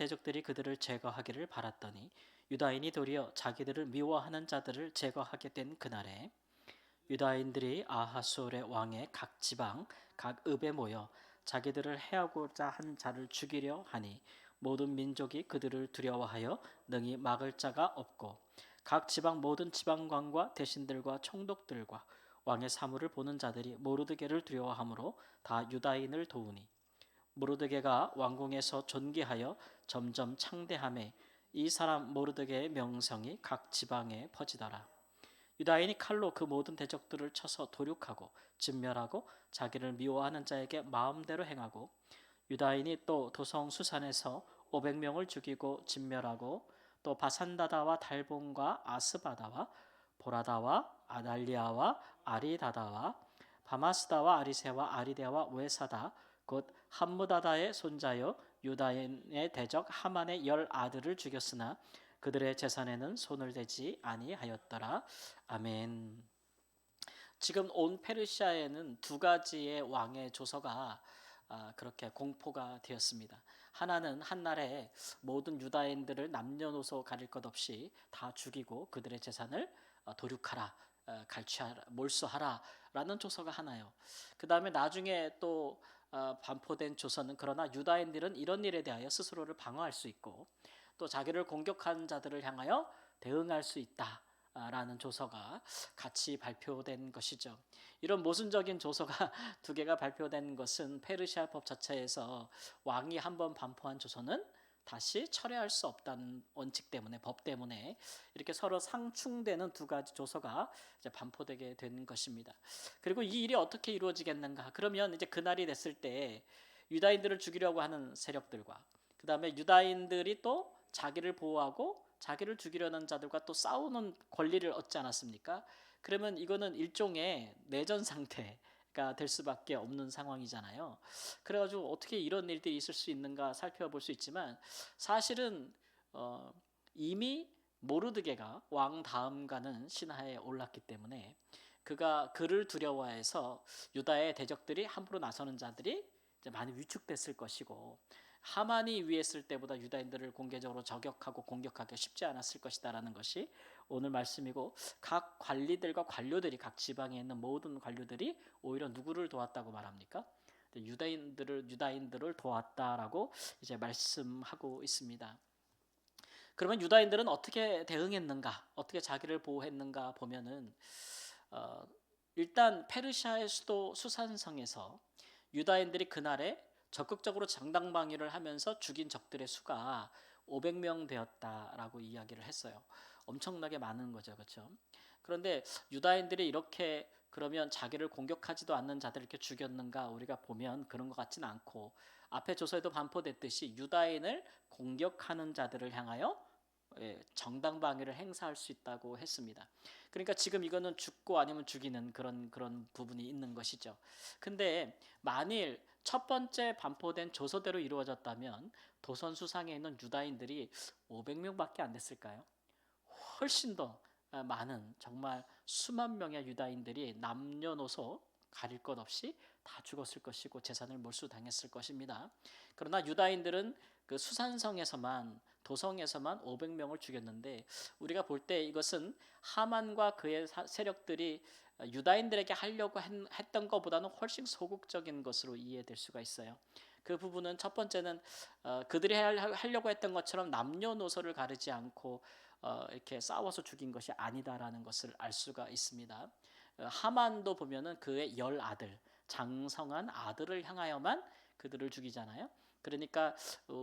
대적들이 그들을 제거하기를 바랐더니 유다인이 도리어 자기들을 미워하는 자들을 제거하게 된 그날에 유다인들이 아하수올의 왕의 각 지방 각 읍에 모여 자기들을 해하고자 한 자를 죽이려 하니 모든 민족이 그들을 두려워하여 능히 막을 자가 없고 각 지방 모든 지방관과 대신들과 총독들과 왕의 사물을 보는 자들이 모르드게를 두려워하므로 다 유다인을 도우니 모르드게가 왕궁에서 존귀하여 점점 창대함에 이 사람 모르드게의 명성이 각 지방에 퍼지더라. 유다인이 칼로 그 모든 대적들을 쳐서 도륙하고 진멸하고 자기를 미워하는 자에게 마음대로 행하고 유다인이 또 도성 수산에서 500명을 죽이고 진멸하고 또 바산다다와 달본과 아스바다와 보라다와 아달리아와 아리다다와 바마스다와 아리세와 아리데와 외사다 곧 함무다다의 손자여 유다인의 대적 하만의 10아들을 죽였으나 그들의 재산에는 손을 대지 아니하였더라. 아멘. 지금 온 페르시아에는 두 가지의 왕의 조서가 그렇게 공포가 되었습니다. 하나는 한날에 모든 유다인들을 남녀노소 가릴 것 없이 다 죽이고 그들의 재산을 도륙하라, 갈취하라, 몰수하라라는 조서가 하나요. 그 다음에 나중에 또 반포된 조서는 그러나 유다인들은 이런 일에 대하여 스스로를 방어할 수 있고 또 자기를 공격한 자들을 향하여 대응할 수 있다. 라는 조서가 같이 발표된 것이죠. 이런 모순적인 조서가 두 개가 발표된 것은 페르시아법 자체에서 왕이 한번 반포한 조서는 다시 철회할 수 없다는 원칙 때문에 법 때문에 이렇게 서로 상충되는 두 가지 조서가 이제 반포되게 된 것입니다. 그리고 이 일이 어떻게 이루어지겠는가? 그러면 이제 그날이 됐을 때 유다인들을 죽이려고 하는 세력들과 그 다음에 유다인들이 또 자기를 보호하고 자기를 죽이려는 자들과 또 싸우는 권리를 얻지 않았습니까? 그러면 이거는 일종의 내전 상태가 될 수밖에 없는 상황이잖아요. 그래가지고 어떻게 이런 일들이 있을 수 있는가 살펴볼 수 있지만 사실은 어, 이미 모르드게가 왕 다음가는 신하에 올랐기 때문에 그가 그를 두려워해서 유다의 대적들이 함부로 나서는 자들이 이제 많이 위축됐을 것이고 하만이 위했을 때보다 유다인들을 공개적으로 저격하고 공격하기 쉽지 않았을 것이다라는 것이 오늘 말씀이고 각 관리들과 관료들이 각 지방에 있는 모든 관료들이 오히려 누구를 도왔다고 말합니까? 유다인들을 도왔다라고 이제 말씀하고 있습니다. 그러면 유다인들은 어떻게 대응했는가? 어떻게 자기를 보호했는가 보면은 어, 일단 페르시아의 수도 수산성에서 유다인들이 그날에 적극적으로 정당방위를 하면서 죽인 적들의 수가 500명 되었다라고 이야기를 했어요. 엄청나게 많은 거죠, 그렇죠? 그런데 유다인들이 이렇게 그러면 자기를 공격하지도 않는 자들을 이렇게 죽였는가 우리가 보면 그런 것 같지는 않고 앞에 조서에도 반포됐듯이 유다인을 공격하는 자들을 향하여 정당방위를 행사할 수 있다고 했습니다. 그러니까 지금 이거는 죽고 아니면 죽이는 그런 부분이 있는 것이죠. 근데 만일 첫 번째 반포된 조서대로 이루어졌다면 도선 수상에 있는 유다인들이 500명밖에 안 됐을까요? 훨씬 더 많은 정말 수만 명의 유다인들이 남녀노소 가릴 것 없이 다 죽었을 것이고 재산을 몰수당했을 것입니다. 그러나 유다인들은 그 수산성에서만 도성에서만 500명을 죽였는데 우리가 볼 때 이것은 하만과 그의 세력들이 유다인들에게 하려고 했던 것보다는 훨씬 소극적인 것으로 이해될 수가 있어요. 그 부분은 첫 번째는 그들이 하려고 했던 것처럼 남녀노소를 가르지 않고 이렇게 싸워서 죽인 것이 아니다라는 것을 알 수가 있습니다. 하만도 보면은 그의 10아들 장성한 아들을 향하여만 그들을 죽이잖아요. 그러니까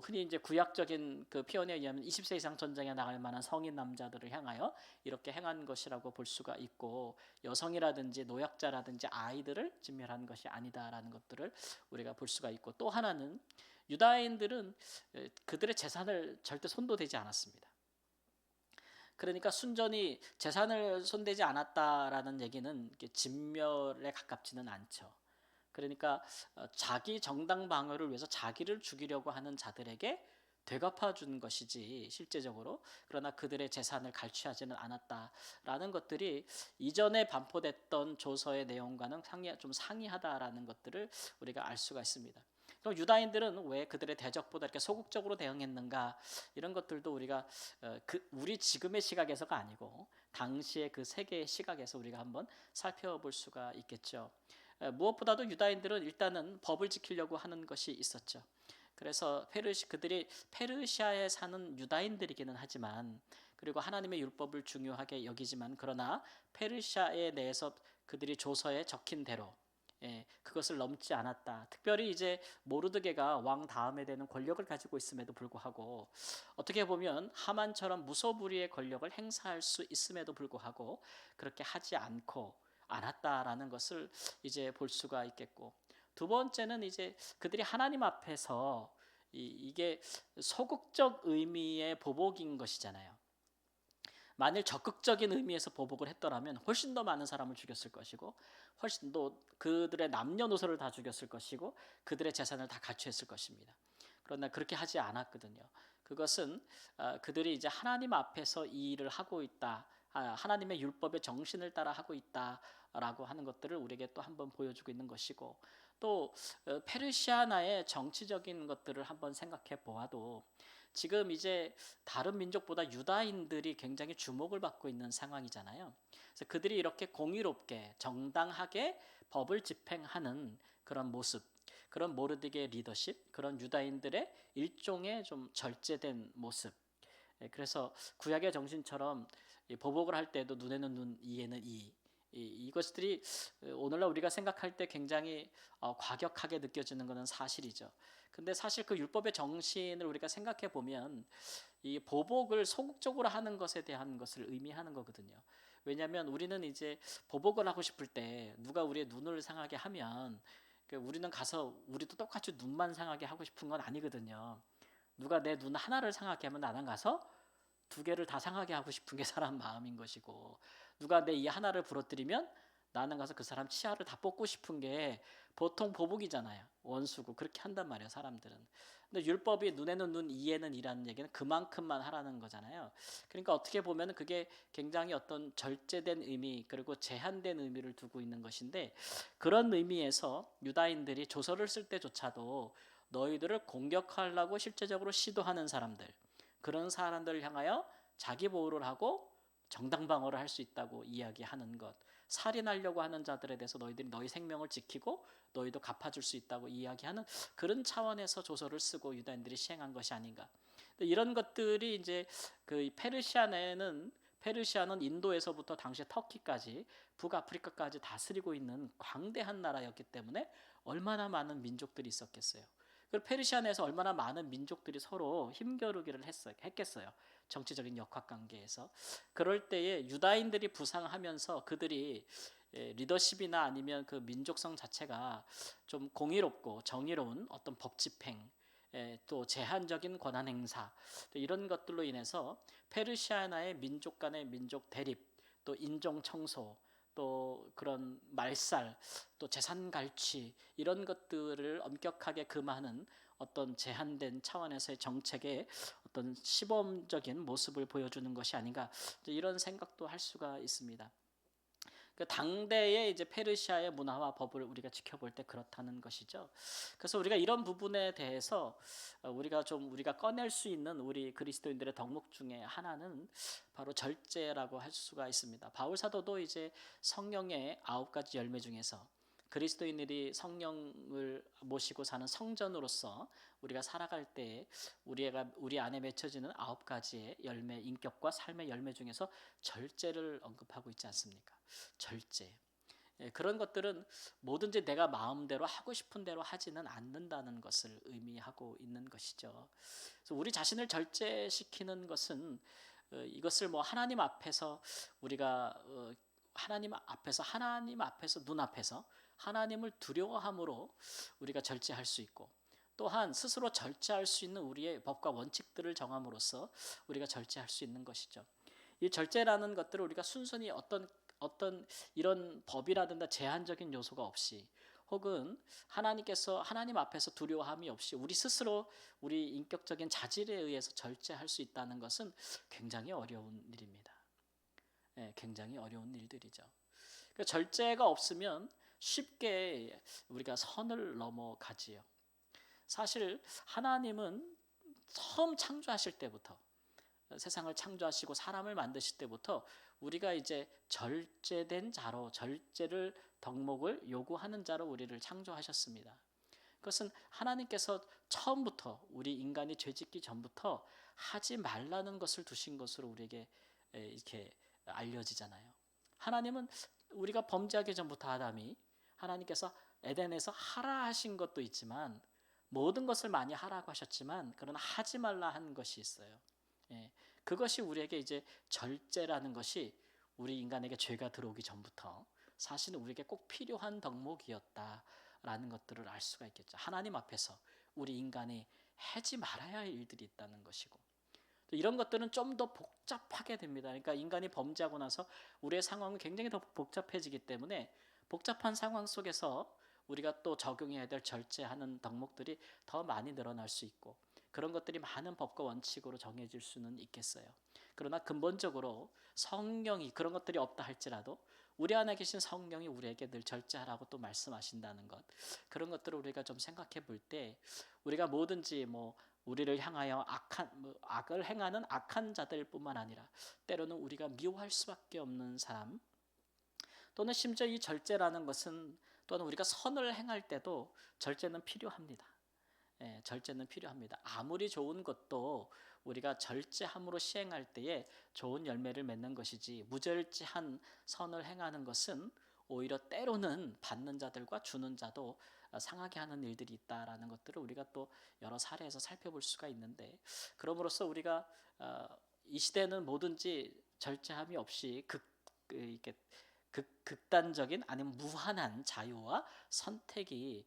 흔히 이제 구약적인 그 표현에 의하면 20세 이상 전쟁에 나갈 만한 성인 남자들을 향하여 이렇게 행한 것이라고 볼 수가 있고 여성이라든지 노약자라든지 아이들을 진멸한 것이 아니다라는 것들을 우리가 볼 수가 있고 또 하나는 유다인들은 그들의 재산을 절대 손도 대지 않았습니다. 그러니까 순전히 재산을 손대지 않았다라는 얘기는 진멸에 가깝지는 않죠. 그러니까 자기 정당 방어를 위해서 자기를 죽이려고 하는 자들에게 되갚아 준 것이지 실제적으로 그러나 그들의 재산을 갈취하지는 않았다라는 것들이 이전에 반포됐던 조서의 내용과는 좀 상이하다라는 것들을 우리가 알 수가 있습니다. 또 유다인들은 왜 그들의 대적보다 이렇게 소극적으로 대응했는가, 이런 것들도 우리가 우리 지금의 시각에서가 아니고 당시의 그 세계의 시각에서 우리가 한번 살펴볼 수가 있겠죠. 무엇보다도 유다인들은 일단은 법을 지키려고 하는 것이 있었죠. 그래서 그들이 페르시아에 사는 유다인들이기는 하지만, 그리고 하나님의 율법을 중요하게 여기지만, 그러나 페르시아에 대해서 그들이 조서에 적힌 대로 그것을 넘지 않았다. 특별히 이제 모르드게가 왕 다음에 되는 권력을 가지고 있음에도 불구하고, 어떻게 보면 하만처럼 무소불위의 권력을 행사할 수 있음에도 불구하고 그렇게 하지 않았다라는 것을 이제 볼 수가 있겠고, 두 번째는 이제 그들이 하나님 앞에서 이게 소극적 의미의 보복인 것이잖아요. 만일 적극적인 의미에서 보복을 했더라면 훨씬 더 많은 사람을 죽였을 것이고, 훨씬 더 그들의 남녀노소를 다 죽였을 것이고, 그들의 재산을 다 가취했을 것입니다. 그러나 그렇게 하지 않았거든요. 그것은 그들이 이제 하나님 앞에서 이 일을 하고 있다, 하나님의 율법의 정신을 따라 하고 있다라고 하는 것들을 우리에게 또 한번 보여주고 있는 것이고, 또 페르시아나의 정치적인 것들을 한번 생각해 보아도, 지금 이제 다른 민족보다 유다인들이 굉장히 주목을 받고 있는 상황이잖아요. 그래서 그들이 이렇게 공의롭게 정당하게 법을 집행하는 그런 모습, 그런 모르드게의 리더십, 그런 유다인들의 일종의 좀 절제된 모습. 그래서 구약의 정신처럼 보복을 할 때도 눈에는 눈, 이에는 이. 이것들이 오늘날 우리가 생각할 때 굉장히 과격하게 느껴지는 것은 사실이죠. 근데 사실 그 율법의 정신을 우리가 생각해 보면 이 보복을 소극적으로 하는 것에 대한 것을 의미하는 거거든요. 왜냐하면 우리는 이제 보복을 하고 싶을 때 누가 우리의 눈을 상하게 하면 우리는 가서 우리도 똑같이 눈만 상하게 하고 싶은 건 아니거든요. 누가 내 눈 하나를 상하게 하면 나는 가서 두 개를 다 상하게 하고 싶은 게 사람 마음인 것이고, 누가 내 이 하나를 부러뜨리면 나는 가서 그 사람 치아를 다 뽑고 싶은 게 보통 보복이잖아요. 원수고 그렇게 한단 말이에요, 사람들은. 근데 율법이 눈에는 눈, 이에는 이라는 얘기는 그만큼만 하라는 거잖아요. 그러니까 어떻게 보면 그게 굉장히 어떤 절제된 의미, 그리고 제한된 의미를 두고 있는 것인데, 그런 의미에서 유다인들이 조서를 쓸 때조차도 너희들을 공격하려고 실제적으로 시도하는 사람들, 그런 사람들을 향하여 자기 보호를 하고 정당 방어를 할 수 있다고 이야기하는 것, 살인하려고 하는 자들에 대해서 너희들이 너희 생명을 지키고 너희도 갚아줄 수 있다고 이야기하는 그런 차원에서 조서를 쓰고 유다인들이 시행한 것이 아닌가. 이런 것들이 이제 그 페르시아는 인도에서부터 당시 터키까지 북아프리카까지 다스리고 있는 광대한 나라였기 때문에 얼마나 많은 민족들이 있었겠어요. 그리고 페르시아 내에서 얼마나 많은 민족들이 서로 힘겨루기를 했겠어요. 정치적인 역학관계에서. 그럴 때에 유다인들이 부상하면서 그들이 리더십이나 아니면 그 민족성 자체가 좀 공의롭고 정의로운 어떤 법 집행, 또 제한적인 권한 행사, 또 이런 것들로 인해서 페르시아나의 민족 간의 민족 대립, 또 인종 청소, 또 그런 말살, 또 재산 갈취, 이런 것들을 엄격하게 금하는 어떤 제한된 차원에서의 정책의 어떤 시범적인 모습을 보여주는 것이 아닌가, 이런 생각도 할 수가 있습니다. 그 당대의 이제 페르시아의 문화와 법을 우리가 지켜볼 때 그렇다는 것이죠. 그래서 우리가 이런 부분에 대해서 우리가 꺼낼 수 있는 우리 그리스도인들의 덕목 중에 하나는 바로 절제라고 할 수가 있습니다. 바울 사도도 이제 성령의 9가지 열매 중에서 그리스도인들이 성령을 모시고 사는 성전으로서 우리가 살아갈 때 우리 안에 맺혀지는 9가지의 열매, 인격과 삶의 열매 중에서 절제를 언급하고 있지 않습니까? 절제. 그런 것들은 뭐든지 내가 마음대로 하고 싶은 대로 하지는 않는다는 것을 의미하고 있는 것이죠. 그래서 우리 자신을 절제시키는 것은 이것을 뭐 하나님 앞에서 우리가 하나님 앞에서 눈앞에서 하나님을 두려워함으로 우리가 절제할 수 있고, 또한 스스로 절제할 수 있는 우리의 법과 원칙들을 정함으로써 우리가 절제할 수 있는 것이죠. 이 절제라는 것들을 우리가 순순히 어떤 이런 법이라든가 제한적인 요소가 없이, 혹은 하나님 앞에서 두려워함이 없이 우리 스스로 우리 인격적인 자질에 의해서 절제할 수 있다는 것은 굉장히 어려운 일입니다. 굉장히 어려운 일들이죠. 그러니까 절제가 없으면 쉽게 우리가 선을 넘어가지요. 사실 하나님은 처음 창조하실 때부터, 세상을 창조하시고 사람을 만드실 때부터 우리가 이제 절제된 자로, 절제를 덕목을 요구하는 자로 우리를 창조하셨습니다. 그것은 하나님께서 처음부터, 우리 인간이 죄짓기 전부터 하지 말라는 것을 두신 것으로 우리에게 이렇게 알려지잖아요. 하나님은 우리가 범죄하기 전부터 아담이, 하나님께서 에덴에서 하라 하신 것도 있지만, 모든 것을 많이 하라고 하셨지만 그러나 하지 말라 한 것이 있어요. 예, 그것이 우리에게 이제 절제라는 것이 우리 인간에게 죄가 들어오기 전부터 사실은 우리에게 꼭 필요한 덕목이었다라는 것들을 알 수가 있겠죠. 하나님 앞에서 우리 인간이 하지 말아야 할 일들이 있다는 것이고, 또 이런 것들은 좀 더 복잡하게 됩니다. 그러니까 인간이 범죄하고 나서 우리의 상황은 굉장히 더 복잡해지기 때문에 복잡한 상황 속에서 우리가 또 적용해야 될 절제하는 덕목들이 더 많이 늘어날 수 있고, 그런 것들이 많은 법과 원칙으로 정해질 수는 있겠어요. 그러나 근본적으로 성령이, 그런 것들이 없다 할지라도 우리 안에 계신 성령이 우리에게 늘 절제하라고 또 말씀하신다는 것, 그런 것들을 우리가 좀 생각해 볼 때, 우리가 뭐든지 우리를 향하여 악을 행하는 악한 자들뿐만 아니라 때로는 우리가 미워할 수밖에 없는 사람, 또는 심지어 이 절제라는 것은, 또는 우리가 선을 행할 때도 절제는 필요합니다. 예, 절제는 필요합니다. 아무리 좋은 것도 우리가 절제함으로 시행할 때에 좋은 열매를 맺는 것이지, 무절제한 선을 행하는 것은 오히려 때로는 받는 자들과 주는 자도 상하게 하는 일들이 있다라는 것들을 우리가 또 여러 사례에서 살펴볼 수가 있는데, 그럼으로써 우리가 이 시대는 뭐든지 절제함이 없이 이렇게 극단적인 아니면 무한한 자유와 선택이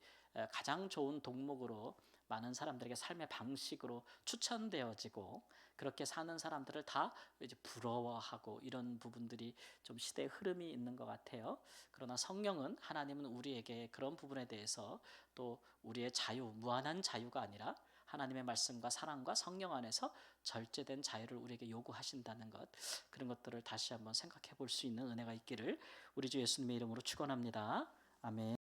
가장 좋은 덕목으로 많은 사람들에게 삶의 방식으로 추천되어지고, 그렇게 사는 사람들을 다 이제 부러워하고, 이런 부분들이 좀 시대의 흐름이 있는 것 같아요. 그러나 성령은, 하나님은 우리에게 그런 부분에 대해서 또 우리의 자유, 무한한 자유가 아니라 하나님의 말씀과 사랑과 성령 안에서 절제된 자유를 우리에게 요구하신다는 것, 그런 것들을 다시 한번 생각해 볼 수 있는 은혜가 있기를 우리 주 예수님의 이름으로 축원합니다. 아멘.